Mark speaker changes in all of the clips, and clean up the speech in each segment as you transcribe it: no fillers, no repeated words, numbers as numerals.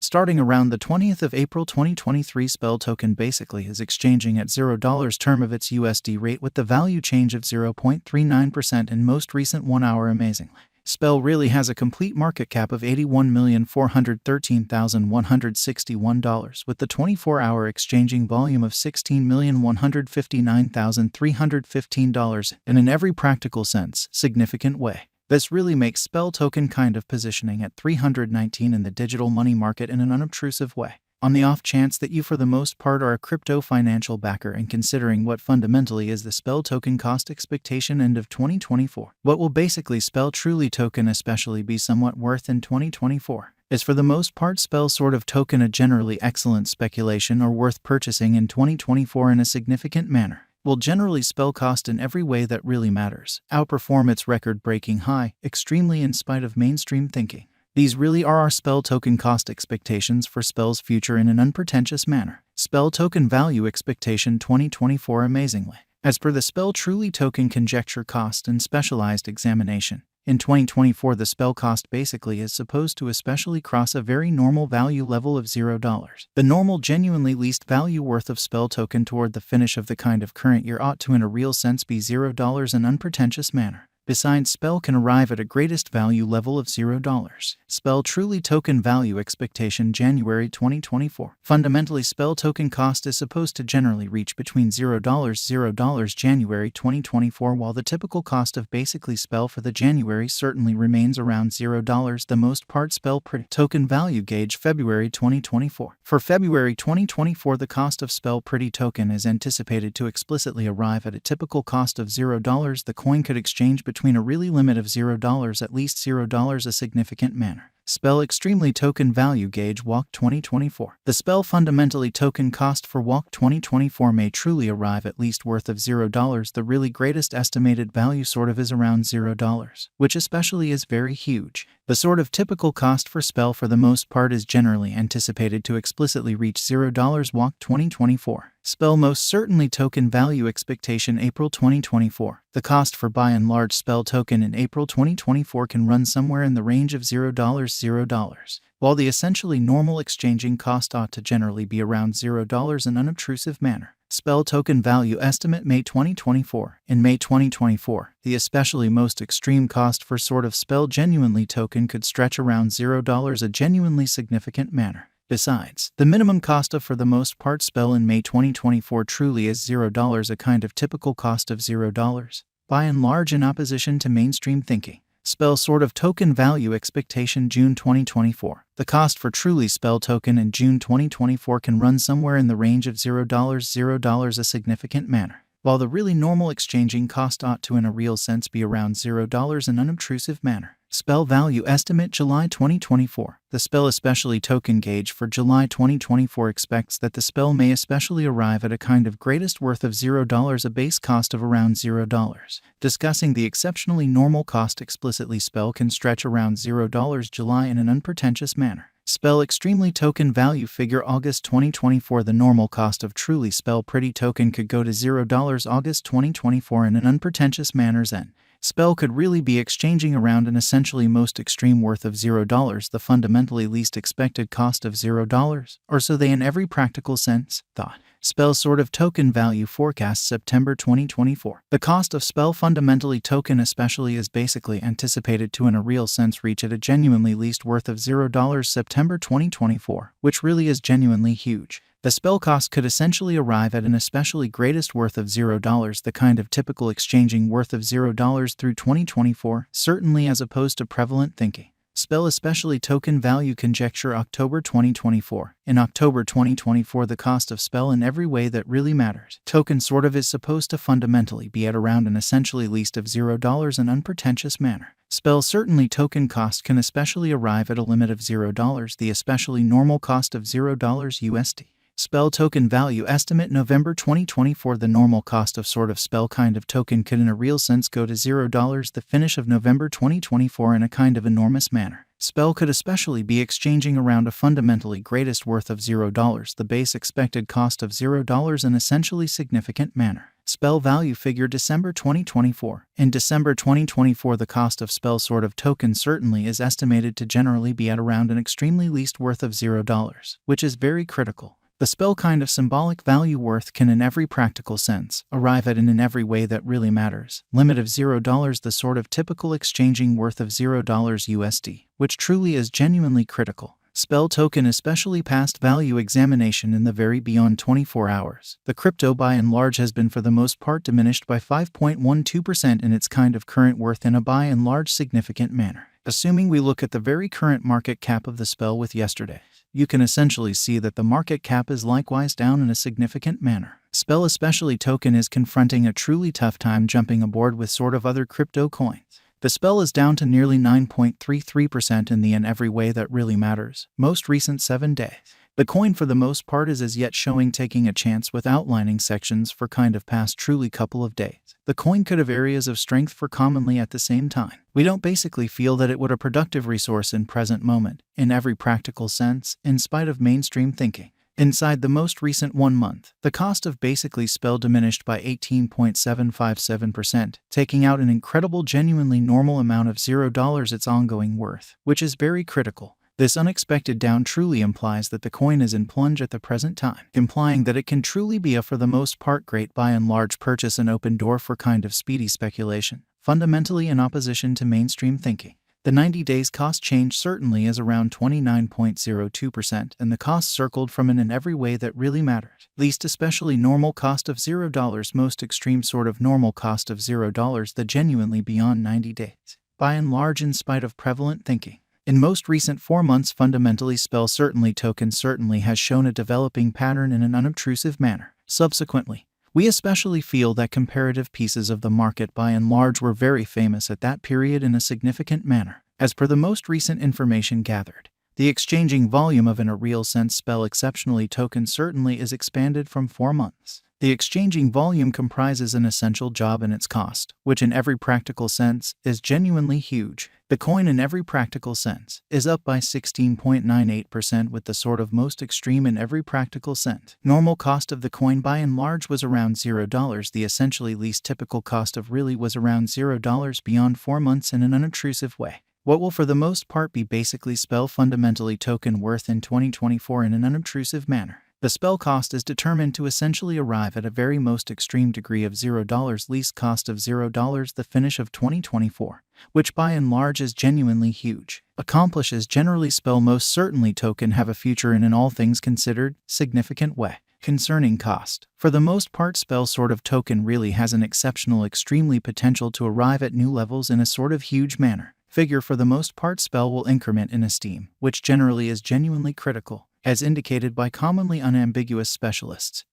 Speaker 1: Starting around the 20th of April 2023, SPEL token basically is exchanging at $0 term of its USD rate with the value change of 0.39% in most recent 1 hour. Amazingly, SPEL really has a complete market cap of $81,413,161 with the 24-hour exchanging volume of $16,159,315 and in every practical sense, significant way. This really makes SPEL token kind of positioning at 319 in the digital money market in an unobtrusive way. On the off chance that you for the most part are a crypto financial backer and considering what fundamentally is the SPEL token cost expectation end of 2024, what will basically SPEL truly token especially be somewhat worth in 2024? Is for the most part SPEL sort of token a generally excellent speculation or worth purchasing in 2024 in a significant manner? Will generally SPEL cost in every way that really matters outperform its record-breaking high, extremely in spite of mainstream thinking? These really are our SPEL token cost expectations for SPEL's future in an unpretentious manner. SPEL token value expectation 2024 amazingly. As per the SPEL truly token conjecture cost and specialized examination, in 2024 the SPEL cost basically is supposed to especially cross a very normal value level of $0. The normal genuinely least value worth of SPEL token toward the finish of the kind of current year ought to in a real sense be $0 in unpretentious manner. Besides, SPEL can arrive at a greatest value level of $0. SPEL truly token value expectation January 2024. Fundamentally, SPEL token cost is supposed to generally reach between $0 January 2024, while the typical cost of basically SPEL for the January certainly remains around $0. The most part SPEL pretty token value gauge February 2024. For February 2024, the cost of SPEL pretty token is anticipated to explicitly arrive at a typical cost of $0. The coin could exchange between a really limit of $0 at least $0 a significant manner. SPEL extremely token value gauge WALK 2024. The SPEL fundamentally token cost for WALK 2024 may truly arrive at least worth of $0. The really greatest estimated value sort of is around $0, which especially is very huge. The sort of typical cost for SPEL for the most part is generally anticipated to explicitly reach $0 WALK 2024. SPEL most certainly token value expectation April 2024. The cost for by and large SPEL token in April 2024 can run somewhere in the range of $0, while the essentially normal exchanging cost ought to generally be around $0 in unobtrusive manner. SPEL token value estimate May 2024. In May 2024, the especially most extreme cost for sort of SPEL genuinely token could stretch around $0 a genuinely significant manner. Besides, the minimum cost of for the most part SPEL in May 2024 truly is $0, a kind of typical cost of $0, by and large in opposition to mainstream thinking. SPEL sort of token value expectation June 2024. The cost for truly SPEL token in June 2024 can run somewhere in the range of $0 a significant manner, while the really normal exchanging cost ought to in a real sense be around $0 in unobtrusive manner. SPEL value estimate July 2024. The SPEL especially token gauge for July 2024 expects that the SPEL may especially arrive at a kind of greatest worth of $0, a base cost of around $0. Discussing the exceptionally normal cost explicitly, SPEL can stretch around $0 July in an unpretentious manner. SPEL extremely token value figure August 2024. The normal cost of truly SPEL pretty token could go to $0 August 2024 in an unpretentious manner. Then SPEL could really be exchanging around an essentially most extreme worth of $0, the fundamentally least expected cost of $0, or so they in every practical sense thought. SPEL sort of token value forecast September 2024. The cost of SPEL fundamentally token especially is basically anticipated to in a real sense reach at a genuinely least worth of $0 September 2024, which really is genuinely huge. The SPEL cost could essentially arrive at an especially greatest worth of $0, the kind of typical exchanging worth of $0 through 2024, certainly as opposed to prevalent thinking. SPEL especially token value conjecture October 2024. In October 2024, the cost of SPEL in every way that really matters token sort of is supposed to fundamentally be at around an essentially least of $0 in unpretentious manner. SPEL certainly token cost can especially arrive at a limit of $0, the especially normal cost of $0 USD. Spell token value estimate November 2024. The normal cost of spell kind of token could in a real sense go to $0 the finish of November 2024 in a kind of enormous manner. Spell could especially be exchanging around a fundamentally greatest worth of $0, the base expected cost of $0 in essentially significant manner. Spell value figure December 2024. In December 2024, the cost of spell token certainly is estimated to generally be at around an extremely least worth of $0, which is very critical. The spell kind of symbolic value worth can in every practical sense arrive at in every way that really matters. Limit of $0, the typical exchanging worth of $0 USD, which truly is genuinely critical. Spell token especially past value examination in the very beyond 24 hours. The crypto by and large has been for the most part diminished by 5.12% in its kind of current worth in a by and large significant manner. Assuming we look at the very current market cap of the spell with yesterday, you can essentially see that the market cap is likewise down in a significant manner. Spell especially token is confronting a truly tough time jumping aboard with other crypto coins. The spell is down to nearly 9.33% in the in every way that really matters, most recent 7 days. The coin for the most part is as yet showing taking a chance with outlining sections for kind of past truly couple of days. The coin could have areas of strength for commonly at the same time. We don't basically feel that it would a productive resource in present moment, in every practical sense, in spite of mainstream thinking. Inside the most recent 1 month, the cost of basically spell diminished by 18.757%, taking out an incredible genuinely normal amount of $0 its ongoing worth, which is very critical. This unexpected down truly implies that the coin is in plunge at the present time, implying that it can truly be a for the most part great by and large purchase and open door for kind of speedy speculation, fundamentally in opposition to mainstream thinking. The 90 days cost change certainly is around 29.02%, and the cost circled from in every way that really matters. Least especially normal cost of $0, most extreme normal cost of $0, the genuinely beyond 90 days. By and large in spite of prevalent thinking. In most recent 4 months, fundamentally spell token certainly has shown a developing pattern in an unobtrusive manner. Subsequently, we especially feel that comparative pieces of the market by and large were very famous at that period in a significant manner. As per the most recent information gathered, the exchanging volume of in a real sense spell exceptionally token certainly is expanded from 4 months. The exchanging volume comprises an essential job in its cost, which in every practical sense is genuinely huge. The coin in every practical sense is up by 16.98% with the most extreme in every practical sense. Normal cost of the coin by and large was around $0. The essentially least typical cost of really was around $0 beyond 4 months in an unobtrusive way. What will for the most part be basically spell fundamentally token worth in 2024 in an unobtrusive manner. The spell cost is determined to essentially arrive at a very most extreme degree of $0 least cost of $0 the finish of 2024, which by and large is genuinely huge. Accomplishes generally spell most certainly token have a future in an all things considered, significant way. Concerning cost, for the most part spell token really has an exceptional extremely potential to arrive at new levels in a huge manner. Figure for the most part spell will increment in esteem, which generally is genuinely critical, as indicated by commonly unambiguous specialists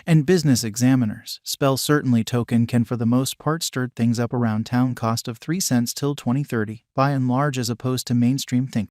Speaker 1: and business examiners. Spell certainly token can for the most part stir things up around town cost of 3 cents till 2030, by and large as opposed to mainstream thinking.